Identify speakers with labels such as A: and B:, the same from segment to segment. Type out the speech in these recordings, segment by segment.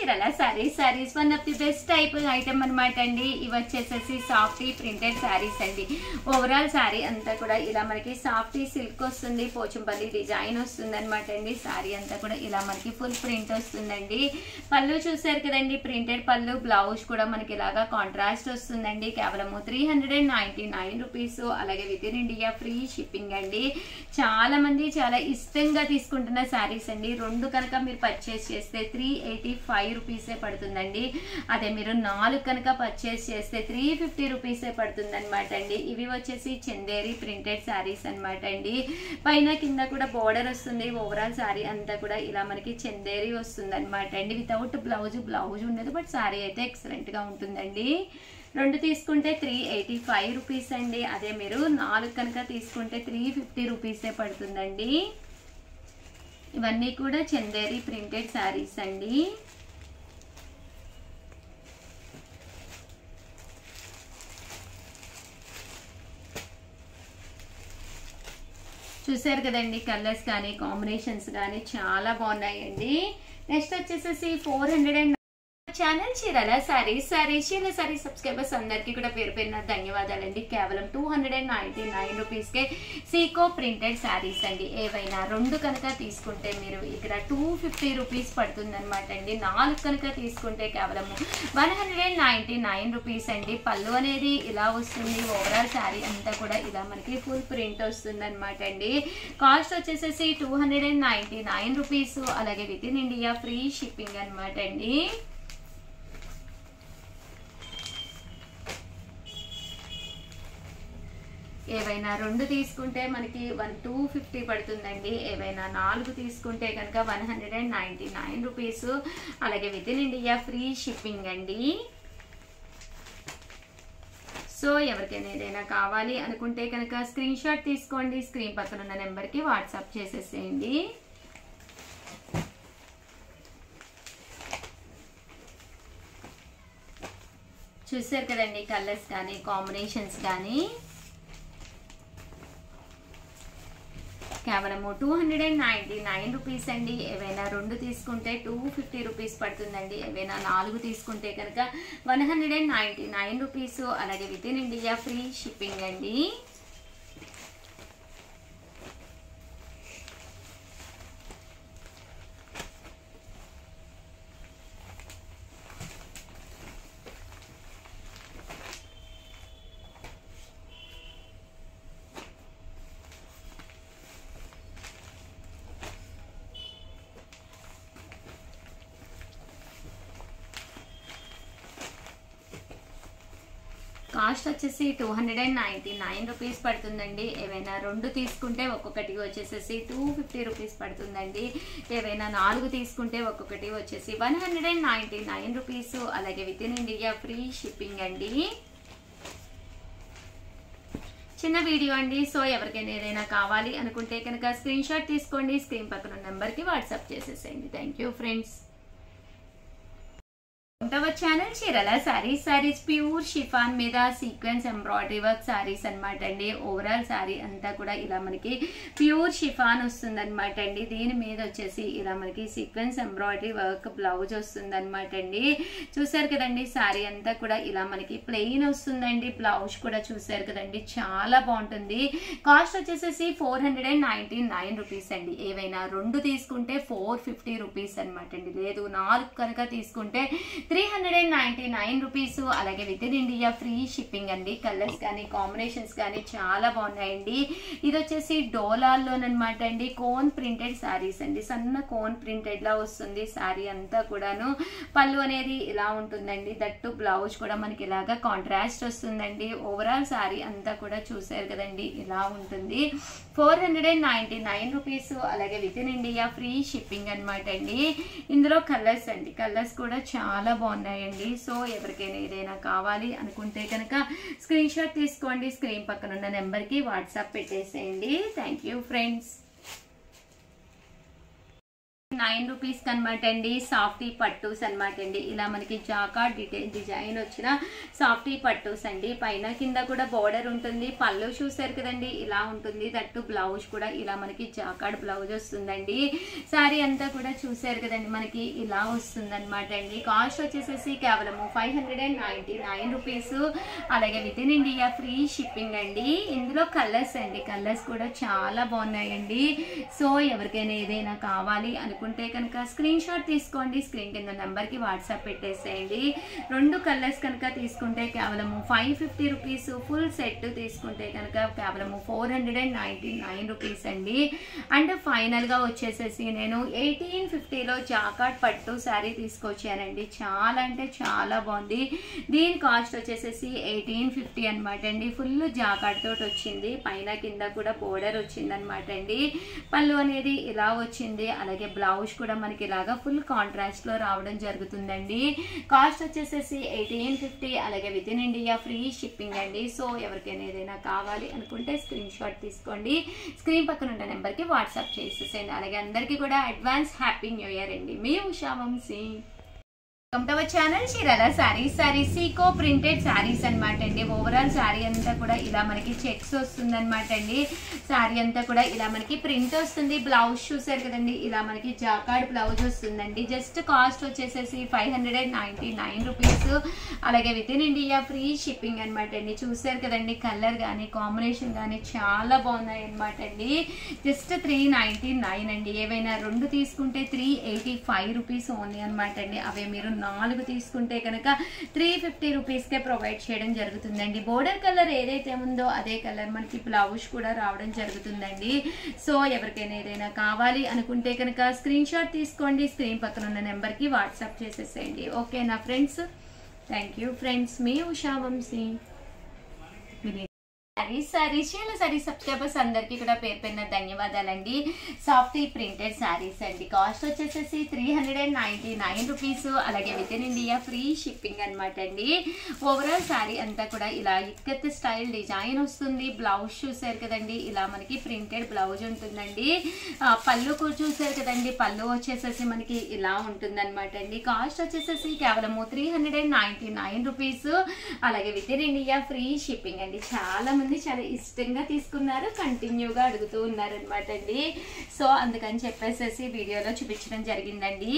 A: చీరల saris one of the best type item అనమాట అండి. ఇవి వచ్చేసేసి సాఫ్టీ ప్రింటెడ్ సారీస్ అండి. ఓవరాల్ సారీ అంతా కూడా ఇలా మనకి సాఫ్టీ సిల్క్ వస్తుంది, పోచంపల్లి డిజైన్ వస్తుంది అనమాట అండి. సారీ అంతా కూడా ఇలా మనకి ఫుల్ ప్రింట్ వస్తుందండి. పళ్ళు చూసారు కదండి, ప్రింటెడ్ పళ్ళు. బ్లౌజ్ కూడా మనకి ఇలాగా కాంట్రాస్ట్ వస్తుందండి. కేవలం 399 రూపీస్. అలాగే with in India free shipping అండి. చాలా మంది చాలా ఇష్టంగా తీసుకుంటున్న సారీస్ అండి. రెండు కనుక మీరు పర్చేస్ చేస్తే 385 రూపీసే పడుతుందండి. అదే మీరు 4 కనుక పర్చేస్ చేస్తే 350 రూపీసే పడుతుంది అనమాట అండి. ఇవి వచ్చేసి చందేరి ప్రింటెడ్ సారీస్ అనమాట అండి. పైన కింద కూడా బోర్డర్ వస్తుంది. ఓవరాల్ సారీ అంతా కూడా ఇలా మనకి చందేరి వస్తుంది అనమాట అండి. వితౌట్ బ్లౌజ్ ఉండదు, బట్ సారీ అయితే ఎక్సలెంట్ గా ఉంటుందండి. రెండు తీసుకుంటే 385 రూపీస్ అండి. అదే మీరు 4 కనుక తీసుకుంటే 350 రూపీసే పడుతుందండి. ఇవన్నీ కూడా చందేరి ప్రింటెడ్ సారీస్ అండి. చూసారు కదండి, కలర్స్ కానీ కాంబినేషన్స్ కానీ చాలా బాగున్నాయండి. నెక్స్ట్ వచ్చేసేసి 400 ఛానల్ చీరల సారీస్ సబ్స్క్రైబర్స్ అందరికీ కూడా పేరు పేరున ధన్యవాదాలండి. కేవలం 299 రూపీస్ కే సీకో ప్రింటెడ్ సారీస్ అండి. ఏవైనా రెండు కనుక తీసుకుంటే మీరు ఇక్కడ 250 రూపీస్ పడుతుంది అనమాట అండి. 4 కనుక తీసుకుంటే కేవలం 199 రూపీస్ అండి. పళ్ళు అనేది ఇలా వస్తుంది. ఓవరాల్ సారీ అంతా కూడా ఇలా మనకి ఫుల్ ప్రింట్ వస్తుంది అనమాట అండి. కాస్ట్ వచ్చేసేసి 299 రూపీస్. అలాగే with in India free shipping అనమాట అండి. ఏవైనా రెండు తీసుకుంటే మనకి 250 పడుతుందండి. ఏవైనా 4 తీసుకుంటే కనుక 199 రూపీస్. అలాగే with in India free shipping అండి. సో ఎవరికైనా ఏదైనా కావాలి అనుకుంటే కనుక స్క్రీన్ షాట్ తీసుకోండి. స్క్రీన్ పక్కన ఉన్న నెంబర్కి వాట్సాప్ చేసేసేయండి. చూసారు కదండి, కలర్స్ కానీ కాంబినేషన్స్ కానీ. కేవలం 299 రూపీస్ అండి. ఏవైనా రెండు తీసుకుంటే 250 రూపీస్ పడుతుందండి. ఏవైనా 4 తీసుకుంటే కనుక 199 రూపీస్. అలాగే with in India free shipping అండి. కాస్ట్ వచ్చేసి 299 రూపీస్ పడుతుందండి. ఏవైనా రెండు తీసుకుంటే ఒక్కొక్కటి వచ్చేసేసి 250 రూపీస్ పడుతుందండి. ఏవైనా 4 తీసుకుంటే ఒక్కొక్కటి వచ్చేసి 199 రూపీస్. అలాగే with in India free shipping అండి. చిన్న వీడియో అండి. సో ఎవరికైనా ఏదైనా కావాలి అనుకుంటే కనుక స్క్రీన్ షాట్ తీసుకోండి. స్క్రీన్ పక్కన నెంబర్కి వాట్సాప్ చేసేసేయండి. Thank you friends. ఛానల్ చీరల సారీస్ ప్యూర్ షిఫాన్ మీద సీక్వెన్స్ ఎంబ్రాయిడరీ వర్క్ సారీస్ అనమాట అండి. ఓవరాల్ సారీ అంతా కూడా ఇలా మనకి ప్యూర్ షిఫాన్ వస్తుంది అనమాట అండి. దీని మీద వచ్చేసి ఇలా మనకి సీక్వెన్స్ ఎంబ్రాయిడరీ వర్క్ బ్లౌజ్ వస్తుంది అనమాట అండి. చూసారు కదండి, సారీ అంతా కూడా ఇలా మనకి ప్లెయిన్ వస్తుందండి. బ్లౌజ్ కూడా చూసారు కదండి, చాలా బాగుంటుంది. కాస్ట్ వచ్చేసేసి 499 రూపీస్ అండి. ఏవైనా రెండు తీసుకుంటే 450 రూపీస్ అనమాట అండి. లేదు 4 కనుక తీసుకుంటే 399 రూపీస్. అలాగే with in India free shipping అండి. కలర్స్ కానీ కాంబినేషన్స్ కానీ చాలా బాగున్నాయండి. ఇది వచ్చేసి డోలాల్లోనమాట అండి. కోన్ ప్రింటెడ్ సారీస్ అండి. సన్న కోన్ ప్రింటెడ్ లా వస్తుంది సారీ అంతా కూడాను. పళ్ళు అనేది ఇలా ఉంటుందండి. దట్టు బ్లౌజ్ కూడా మనకి ఇలాగా కాంట్రాస్ట్ వస్తుందండి. ఓవరాల్ సారీ అంతా కూడా చూసారు కదండి, ఇలా ఉంటుంది. 499 రూపీస్. అలాగే with in India free shipping అనమాట అండి. ఇందులో కలర్స్ అండి, కలర్స్ కూడా చాలా బాగున్నాయండి. సో ఎవరికైనా ఏదైనా కావాలి అనుకుంటే కనుక స్క్రీన్ షాట్ తీసుకోండి. స్క్రీన్ పక్కన ఉన్న నెంబర్కి వాట్సాప్ పెట్టేసేయండి. Thank you friends. 9 రూపీస్ అనమాట అండి. సాఫ్టీ పట్టూస్ అనమాట అండి. ఇలా మనకి జాకార్డ్ డిజైన్ వచ్చిన సాఫ్టీ పట్టూస్ అండి. పైన కింద కూడా బోర్డర్ ఉంటుంది. పళ్ళు చూసారు కదండి ఇలా ఉంటుంది. దట్టు బ్లౌజ్ కూడా ఇలా మనకి జాకార్డ్ బ్లౌజ్ వస్తుందండి. శారీ అంతా కూడా చూసారు కదండి మనకి ఇలా వస్తుంది అనమాట అండి. కాస్ట్ వచ్చేసేసి కేవలము 599 రూపీస్. అలాగే with in India free shipping అండి. ఇందులో కలర్స్ అండి, కలర్స్ కూడా చాలా బాగున్నాయండి. సో ఎవరికైనా ఏదైనా కావాలి అనుకుంటే కనుక స్క్రీన్ షాట్ తీసుకోండి. స్క్రీన్ కింద నెంబర్కి వాట్సాప్ పెట్టేసేయండి. 2 కలర్స్ కనుక తీసుకుంటే కేవలము 550 రూపీస్. ఫుల్ సెట్ తీసుకుంటే కనుక కేవలము 499 రూపీస్ అండి. అండ్ ఫైనల్గా వచ్చేసేసి నేను 1850లో జాకార్డ్ పట్టు శారీ తీసుకొచ్చానండి. చాలా అంటే చాలా బాగుంది. దీని కాస్ట్ వచ్చేసేసి 1850 అనమాట అండి. ఫుల్ జాకార్డ్ తోటి వచ్చింది. పైన కింద కూడా బోర్డర్ వచ్చింది అనమాట అండి. పళ్ళు అనేది ఇలా వచ్చింది. అలాగే బ్లౌజ్ కూడా మనకి ఇలాగా ఫుల్ కాంట్రాస్ట్ లో రావడం జరుగుతుందండి. కాస్ట్ వచ్చేసేసి 1850. అలాగే with in India free shipping అండి. సో ఎవరికైనా ఏదైనా కావాలి అనుకుంటే స్క్రీన్ షాట్ తీసుకోండి. స్క్రీన్ పక్కన ఉన్న నెంబర్కి వాట్సాప్ చేసేసేయండి. అలాగే అందరికీ కూడా అడ్వాన్స్ హ్యాపీ న్యూ ఇయర్ అండి. మీ Usha Vamsi. Welcome to our channel Chirala sarees సీకో ప్రింటెడ్ శారీస్ అనమాట అండి. ఓవరాల్ శారీ అంతా కూడా ఇలా మనకి చెక్స్ వస్తుంది అనమాట అండి. శారీ అంతా కూడా ఇలా మనకి ప్రింట్ వస్తుంది. బ్లౌజ్ చూసారు కదండి ఇలా మనకి జాకార్డ్ బ్లౌజ్ వస్తుందండి. జస్ట్ కాస్ట్ వచ్చేసేసి 599 రూపీస్. అలాగే with in India free shipping అనమాట అండి. చూసారు కదండి కలర్ కానీ కాంబినేషన్ కానీ చాలా బాగున్నాయి అనమాట అండి. జస్ట్ 399 అండి. ఏవైనా 2 తీసుకుంటే 385 రూపీస్ ఓన్లీ అనమాట అండి. అవే మీరు 4 తీసుకుంటే కనుక 350 రూపీస్కే ప్రొవైడ్ చేయడం జరుగుతుందండి. బోర్డర్ కలర్ ఏదైతే ఉందో అదే కలర్ మనకి బ్లౌజ్ కూడా రావడం జరుగుతుందండి. సో ఎవరికైనా ఏదైనా కావాలి అనుకుంటే కనుక స్క్రీన్ షాట్ తీసుకోండి. స్క్రీన్ పక్కన ఉన్న నెంబర్కి వాట్సాప్ చేసేసేయండి. ఓకేనా ఫ్రెండ్స్? Thank you friends. మీ ఉషా వంశీ. సారీ సబ్స్క్రైబర్స్ అందరికీ కూడా పేరు పేరున ధన్యవాదాలండి. సాఫ్టీ ప్రింటెడ్ శారీస్ అండి. కాస్ట్ వచ్చేసేసి 399 రూపీస్. అలాగే with in India free shipping అనమాట అండి. ఓవరాల్ శారీ అంతా కూడా ఇలా ఇక్కత్ స్టైల్ డిజైన్ వస్తుంది. బ్లౌజ్ చూసారు కదండి ఇలా మనకి ప్రింటెడ్ బ్లౌజ్ ఉంటుందండి. పళ్ళు కూడా చూసారు కదండి పళ్ళు వచ్చేసేసి మనకి ఇలా ఉంటుంది అనమాట అండి. కాస్ట్ వచ్చేసేసి కేవలము 399 రూపీస్. అలాగే with in India free shipping అండి. చాలా మంది చాలా ఇష్టంగా తీసుకున్నారు, కంటిన్యూగా అడుగుతూ ఉన్నారనమాట అండి. సో అందుకని చెప్పేసి వీడియోలో చూపించడం జరిగిందండి.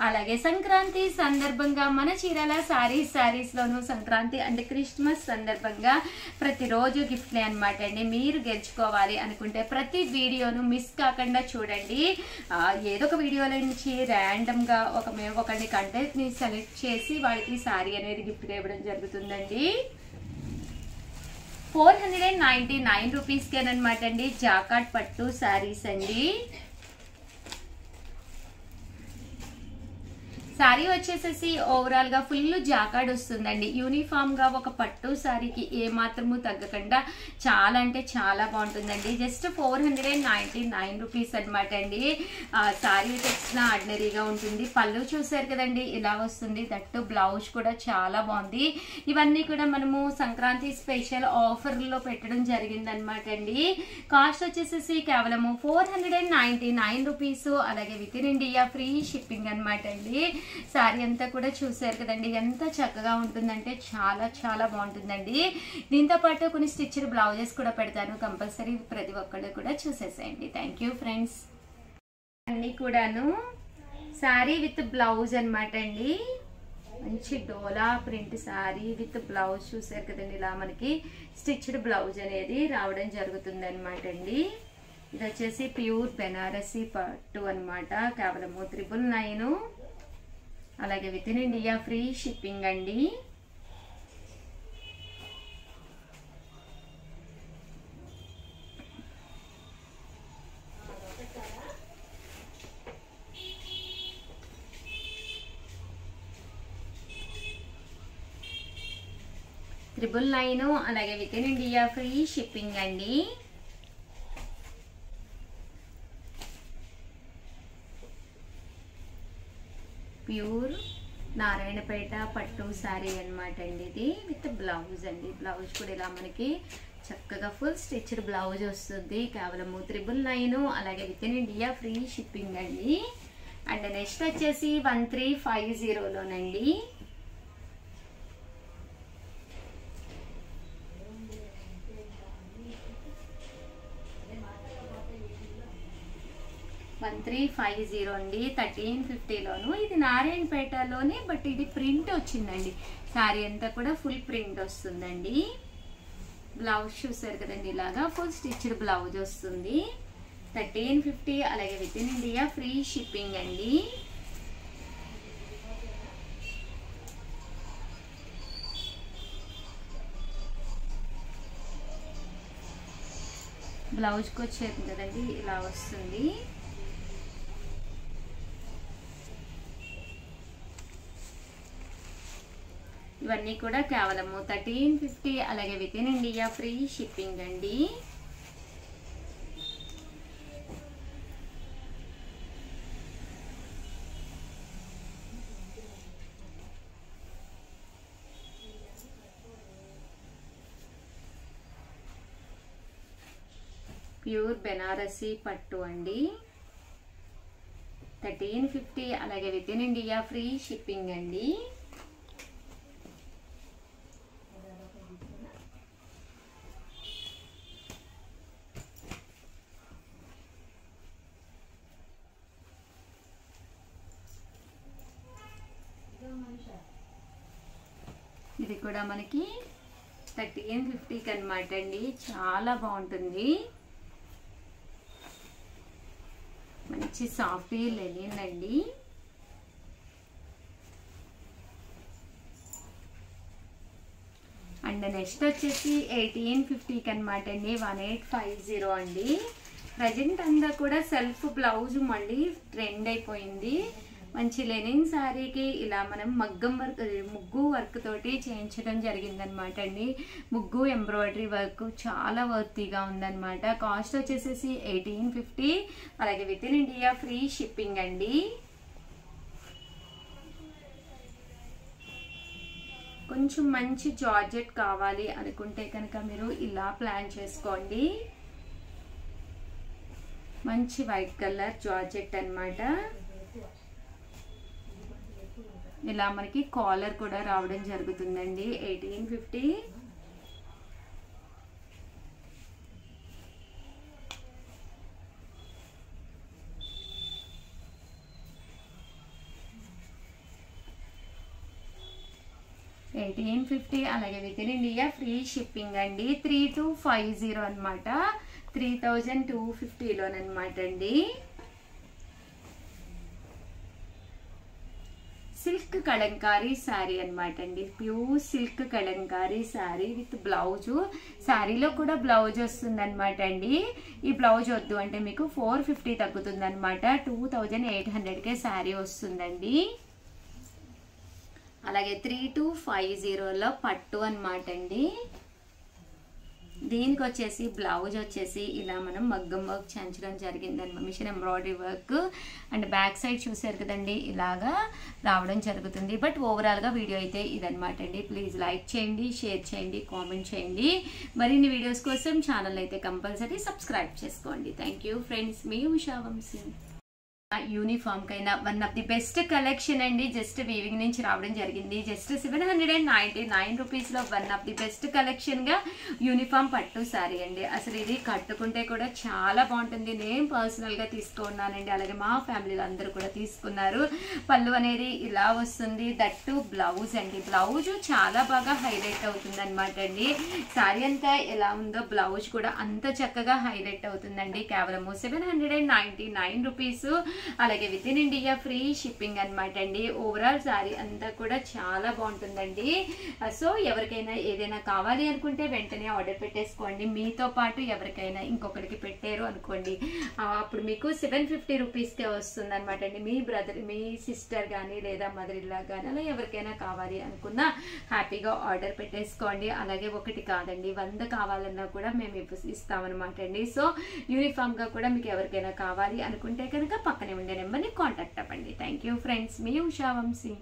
A: అలాగే సంక్రాంతి సందర్భంగా మన చీరాల శారీస్లోను సంక్రాంతి అంటే క్రిస్మస్ సందర్భంగా ప్రతిరోజు గిఫ్ట్లే అనమాట అండి. మీరు గెలుచుకోవాలి అనుకుంటే ప్రతి వీడియోను మిస్ కాకుండా చూడండి. ఏదో ఒక వీడియోలో నుంచి ర్యాండమ్గా ఒకరిని కంటెంట్ని సెలెక్ట్ చేసి వాళ్ళకి శారీ అనేది గిఫ్ట్గా ఇవ్వడం జరుగుతుందండి. 499 రూపీస్కేనమాట అండి. జాకార్డ్ పట్టు శారీస్ అండి. శారీ వచ్చేసేసి ఓవరాల్ గా ఫుల్ జాకార్డ్ వస్తుందండి. యూనిఫామ్ గా ఒక పట్టు శారీకి ఏ మాత్రము తగ్గకుండా చాలా అంటే చాలా బాగుంటుందండి. జస్ట్ 499 రూపీస్ అనమాట అండి. శారీ టెక్స్ట్ ఆర్డినరీగా ఉంటుంది. పళ్ళు చూసారు కదండి ఇలా వస్తుంది. దట్టు బ్లౌజ్ కూడా చాలా బాగుంది. ఇవన్నీ కూడా మనము సంక్రాంతి స్పెషల్ ఆఫర్లో పెట్టడం జరిగింది అనమాట అండి. కాస్ట్ వచ్చేసేసి కేవలము 499 రూపీస్. అలాగే with in India free shipping అనమాట అండి. శారీ అంతా కూడా చూసారు కదండి ఎంత చక్కగా ఉంటుందంటే చాలా చాలా బాగుంటుందండి. దీంతో పాటు కొన్ని స్టిచ్డ్ బ్లౌజెస్ కూడా పెడతాను. కంపల్సరీ ప్రతి ఒక్కళ్ళు కూడా చూసేసేయండి. Thank you friends. అన్నీ కూడాను శారీ విత్ బ్లౌజ్ అనమాట అండి. మంచి డోలా ప్రింట్ శారీ విత్ బ్లౌజ్ చూసారు కదండి ఇలా మనకి స్టిచ్డ్ బ్లౌజ్ అనేది రావడం జరుగుతుంది అనమాట అండి. ఇది వచ్చేసి ప్యూర్ బెనారసీ పట్టు అనమాట. కేవలము 999. అలాగే with in India free shipping అండి. $999. అలాగే with in India free shipping అండి. ప్యూర్ నారాయణపేట పట్టు శారీ అనమాట అండి. ఇది విత్ బ్లౌజ్ అండి. బ్లౌజ్ కూడా ఇలా మనకి చక్కగా ఫుల్ స్టిచ్డ్ బ్లౌజ్ వస్తుంది. కేవలం $999. అలాగే with in India free shipping అండి. అండ్ నెక్స్ట్ వచ్చేసి 1350లోనండి. అండి 1350లోను. ఇది నారాయణపేటలోనే, బట్ ఇది ప్రింట్ వచ్చిందండి. శారీ అంతా కూడా ఫుల్ ప్రింట్ వస్తుందండి. బ్లౌజ్ చూసారు కదండి, ఇలాగా ఫుల్ స్టిచ్డ్ బ్లౌజ్ వస్తుంది. 1350. అలాగే with in India free shipping అండి. బ్లౌజ్కి వచ్చేది కదండి, ఇలా వస్తుంది. ఇవన్నీ కూడా కేవలము 1350. అలాగే with in India free shipping అండి. ప్యూర్ బెనారసీ పట్టు అండి. 1350. అలాగే with in India free shipping అండి. ఇది కూడా మనకి 1350కి అనమాట అండి. చాలా బాగుంటుంది. మంచి సాఫ్ట్ లెనిన్ అండి. అండ్ నెక్స్ట్ వచ్చేసి 1850కి అనమాట అండి. 1850 అండి. ప్రజెంట్ అంతా కూడా సెల్ఫ్ బ్లౌజ్ మళ్ళీ ట్రెండ్ అయిపోయింది. మంచి లెనిన్ శారీకి ఇలా మనం మగ్గం వర్క్, ముగ్గు వర్క్ తోటి చేయించడం జరిగిందనమాట అండి. ముగ్గు ఎంబ్రాయిడరీ వర్క్ చాలా వర్తీగా ఉందన్నమాట. కాస్ట్ వచ్చేసేసి 1850. అలాగే with in India free shipping అండి. కొంచెం మంచి జార్జెట్ కావాలి అనుకుంటే కనుక మీరు ఇలా ప్లాన్ చేసుకోండి. మంచి వైట్ కలర్ జార్జెట్ అన్నమాట. ఇలా మనకి కాలర్ కూడా రావడం జరుగుతుందండి. 1850. అలాగే with in India free shipping అండి. 3250 అనమాట. 3250లోనమాట అండి. సిల్క్ కలంకారీ శారీ అనమాట అండి. Pure silk Kalamkari sari with blouse. శారీలో కూడా బ్లౌజ్ వస్తుంది అనమాట అండి. ఈ బ్లౌజ్ వద్దు అంటే మీకు 450 తగ్గుతుంది అనమాట. 2800కే శారీ వస్తుందండి. అలాగే 3250లో పట్టు అనమాట అండి. దీనికి వచ్చేసి బ్లౌజ్ వచ్చేసి ఇలా మనం మగ్గం వర్క్ చేయించడం జరిగిందన్నమాట. Machine embroidery work. And back side చూసారు కదండి, ఇలాగా రావడం జరుగుతుంది. బట్ ఓవరాల్గా వీడియో అయితే ఇదనమాట అండి. ప్లీజ్ లైక్ చేయండి, షేర్ చేయండి, కామెంట్ చేయండి. మరిన్ని వీడియోస్ కోసం ఛానల్ అయితే కంపల్సరీ సబ్స్క్రైబ్ చేసుకోండి. Thank you friends. మీ ఉషా వంశీ. యూనిఫామ్ కైనా one of the best collection అండి. జస్ట్ వీవింగ్ నుంచి రావడం జరిగింది. జస్ట్ 799 రూపీస్లో వన్ ఆఫ్ ది బెస్ట్ కలెక్షన్గా యూనిఫామ్ పట్టు శారీ అండి. అసలు ఇది కట్టుకుంటే కూడా చాలా బాగుంటుంది. నేను పర్సనల్గా తీసుకున్నానండి. అలాగే మా ఫ్యామిలీలో అందరూ కూడా తీసుకున్నారు. పళ్ళు అనేది ఇలా వస్తుంది. దట్టు బ్లౌజ్ అండి. బ్లౌజ్ చాలా బాగా హైలైట్ అవుతుంది అనమాట అండి. శారీ అంతా ఎలా ఉందో బ్లౌజ్ కూడా అంత చక్కగా హైలైట్ అవుతుందండి. కేవలము 799 రూపీస్. అలాగే with in India free shipping అనమాట అండి. ఓవరాల్ శారీ అంతా కూడా చాలా బాగుంటుందండి. సో ఎవరికైనా ఏదైనా కావాలి అనుకుంటే వెంటనే ఆర్డర్ పెట్టేసుకోండి. మీతో పాటు ఎవరికైనా ఇంకొకరికి పెట్టారు అనుకోండి, అప్పుడు మీకు 750 రూపీస్కే వస్తుంది అనమాట అండి. మీ బ్రదర్, మీ సిస్టర్ కానీ లేదా మదర్ ఇల్లా కానీ అలా ఎవరికైనా కావాలి అనుకున్నా హ్యాపీగా ఆర్డర్ పెట్టేసుకోండి. అలాగే ఒకటి కాదండి, 100 కావాలన్నా కూడా మేము ఇస్తామన్నమాట అండి. సో యూనిఫామ్గా కూడా మీకు ఎవరికైనా కావాలి అనుకుంటే కనుక పక్కనే ఉండే నెంబర్ని కాంటాక్ట్ అవ్వండి. Thank you friends. మీ ఉషా వంశీ.